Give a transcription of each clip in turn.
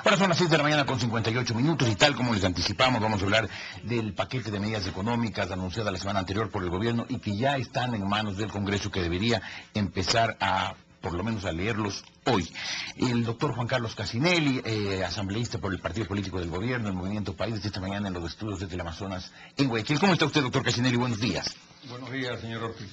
Ahora son las 6 de la mañana con 58 minutos y tal como les anticipamos, vamos a hablar del paquete de medidas económicas anunciada la semana anterior por el gobierno y que ya están en manos del Congreso, que debería empezar a, por lo menos, a leerlos hoy. El doctor Juan Carlos Cassinelli, asambleísta por el partido político del gobierno, el Movimiento País, desde esta mañana en los estudios desde el Amazonas en Guayaquil. ¿Cómo está usted, doctor Cassinelli? Buenos días. Buenos días, señor Ortiz.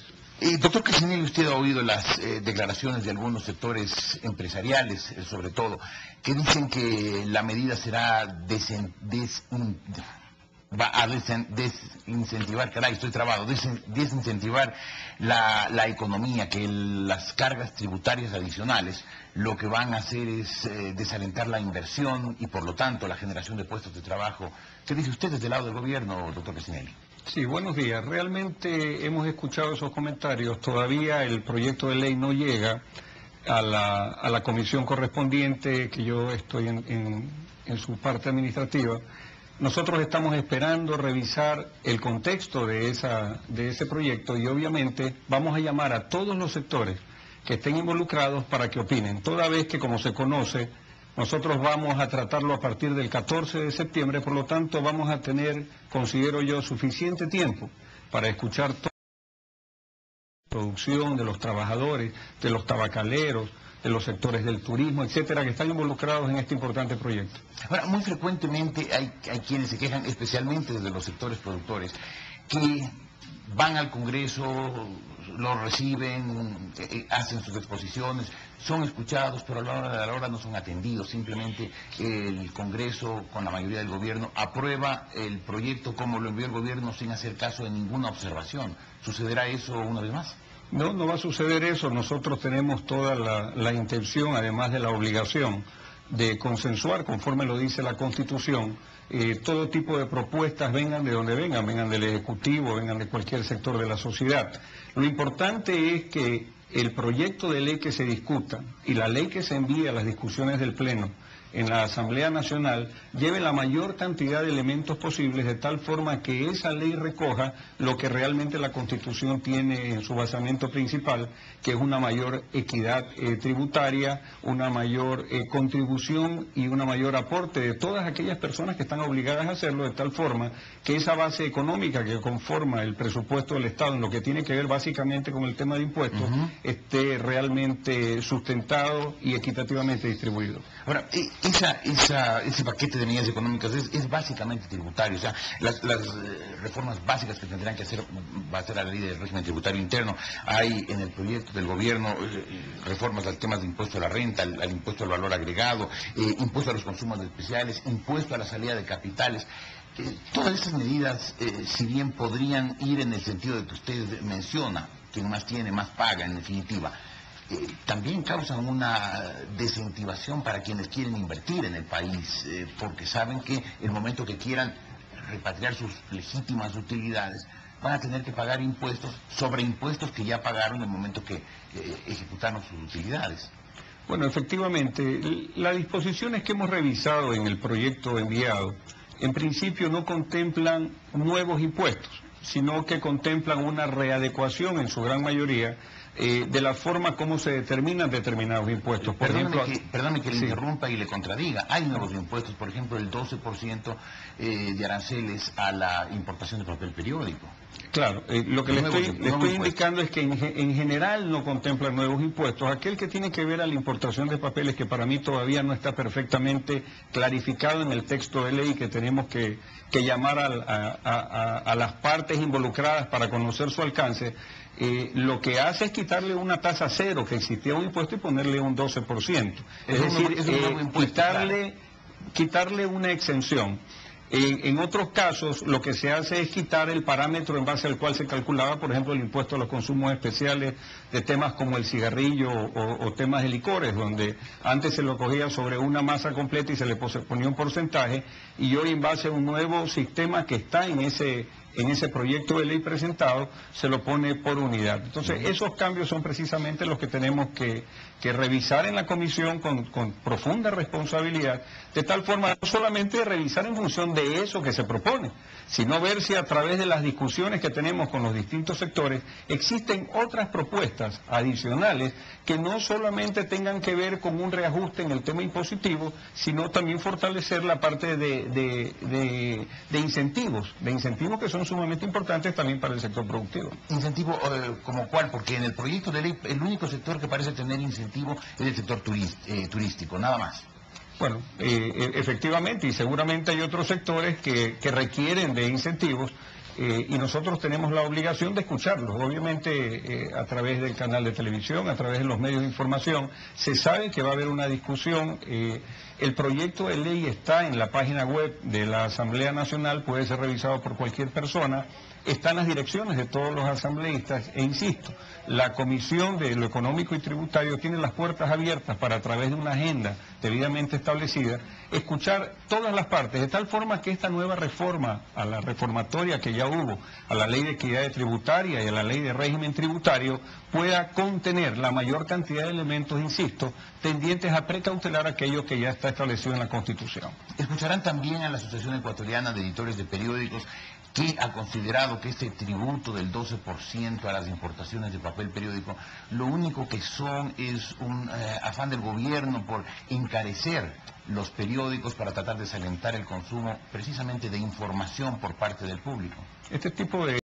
Doctor Cassinelli, usted ha oído las declaraciones de algunos sectores empresariales, sobre todo, que dicen que la medida será desincentivar la economía, que las cargas tributarias adicionales lo que van a hacer es desalentar la inversión y por lo tanto la generación de puestos de trabajo. ¿Qué dice usted desde el lado del gobierno, doctor Cassinelli? Sí, buenos días. Realmente hemos escuchado esos comentarios. Todavía el proyecto de ley no llega a la comisión correspondiente, que yo estoy en su parte administrativa. Nosotros estamos esperando revisar el contexto de ese proyecto y obviamente vamos a llamar a todos los sectores que estén involucrados para que opinen, toda vez que, como se conoce, nosotros vamos a tratarlo a partir del 14 de septiembre, por lo tanto vamos a tener, considero yo, suficiente tiempo para escuchar toda la producción de los trabajadores, de los tabacaleros, de los sectores del turismo, etcétera, que están involucrados en este importante proyecto. Ahora, muy frecuentemente hay quienes se quejan, especialmente desde los sectores productores, que van al Congreso, lo reciben, hacen sus exposiciones, son escuchados, pero a la hora no son atendidos. Simplemente el Congreso, con la mayoría del gobierno, aprueba el proyecto como lo envió el gobierno sin hacer caso de ninguna observación. ¿Sucederá eso una vez más? No, no va a suceder eso. Nosotros tenemos toda la intención, además de la obligación, de consensuar, conforme lo dice la Constitución, todo tipo de propuestas, vengan de donde vengan, vengan del Ejecutivo, vengan de cualquier sector de la sociedad. Lo importante es que el proyecto de ley que se discuta y la ley que se envíe a las discusiones del Pleno en la Asamblea Nacional lleve la mayor cantidad de elementos posibles, de tal forma que esa ley recoja lo que realmente la Constitución tiene en su basamento principal, que es una mayor equidad tributaria, una mayor contribución y una mayor aporte de todas aquellas personas que están obligadas a hacerlo, de tal forma que esa base económica que conforma el presupuesto del Estado, en lo que tiene que ver básicamente con el tema de impuestos, esté realmente sustentado y equitativamente distribuido. Ahora, ese paquete de medidas económicas es básicamente tributario. O sea, las reformas básicas que tendrán que hacer va a ser la ley del régimen tributario interno. Hay en el proyecto del gobierno reformas al tema de impuesto a la renta, al impuesto al valor agregado, impuesto a los consumos especiales, impuesto a la salida de capitales. Todas estas medidas, si bien podrían ir en el sentido de que usted menciona, quien más tiene, más paga, en definitiva, también causan una desincentivación para quienes quieren invertir en el país, porque saben que el momento que quieran repatriar sus legítimas utilidades, van a tener que pagar impuestos sobre impuestos que ya pagaron en el momento que ejecutaron sus utilidades. Bueno, efectivamente, las disposiciones que hemos revisado en el proyecto enviado, en principio no contemplan nuevos impuestos, sino que contemplan una readecuación en su gran mayoría de la forma como se determinan determinados impuestos. Perdóneme que le interrumpa y le contradiga. Hay nuevos impuestos, por ejemplo, el 12% de aranceles a la importación de papel periódico. Claro, lo que le estoy indicando es que en general no contemplan nuevos impuestos. Aquel que tiene que ver a la importación de papeles, que para mí todavía no está perfectamente clarificado en el texto de ley, que tenemos que llamar a las partes involucradas para conocer su alcance, lo que hace es quitarle una tasa cero que existía un impuesto y ponerle un 12%. Es decir, quitarle una exención. En otros casos, lo que se hace es quitar el parámetro en base al cual se calculaba, por ejemplo, el impuesto a los consumos especiales de temas como el cigarrillo o temas de licores, donde antes se lo cogía sobre una masa completa y se le ponía un porcentaje, y hoy en base a un nuevo sistema que está en en ese proyecto de ley presentado, se lo pone por unidad. Entonces, esos cambios son precisamente los que tenemos que revisar en la comisión con profunda responsabilidad, de tal forma no solamente revisar en función de eso que se propone, sino ver si a través de las discusiones que tenemos con los distintos sectores existen otras propuestas adicionales que no solamente tengan que ver con un reajuste en el tema impositivo, sino también fortalecer la parte de incentivos que son sumamente importantes también para el sector productivo. ¿Incentivo como cuál? Porque en el proyecto de ley el único sector que parece tener incentivo es el sector turístico, nada más. Bueno, efectivamente, y seguramente hay otros sectores que requieren de incentivos, y nosotros tenemos la obligación de escucharlos. Obviamente, a través del canal de televisión, a través de los medios de información, se sabe que va a haber una discusión. El proyecto de ley está en la página web de la Asamblea Nacional, puede ser revisado por cualquier persona. Están las direcciones de todos los asambleístas, e insisto, la Comisión de lo Económico y Tributario tiene las puertas abiertas para, a través de una agenda debidamente establecida, escuchar todas las partes, de tal forma que esta nueva reforma, a la reformatoria que ya hubo, a la Ley de Equidad Tributaria y a la Ley de Régimen Tributario, pueda contener la mayor cantidad de elementos, insisto, tendientes a precautelar aquello que ya está establecido en la Constitución. Escucharán también a la Asociación Ecuatoriana de Editores de Periódicos, que ha considerado que este tributo del 12% a las importaciones de papel periódico, lo único que son es un afán del gobierno por encarecer los periódicos para tratar de desalentar el consumo precisamente de información por parte del público. Este tipo de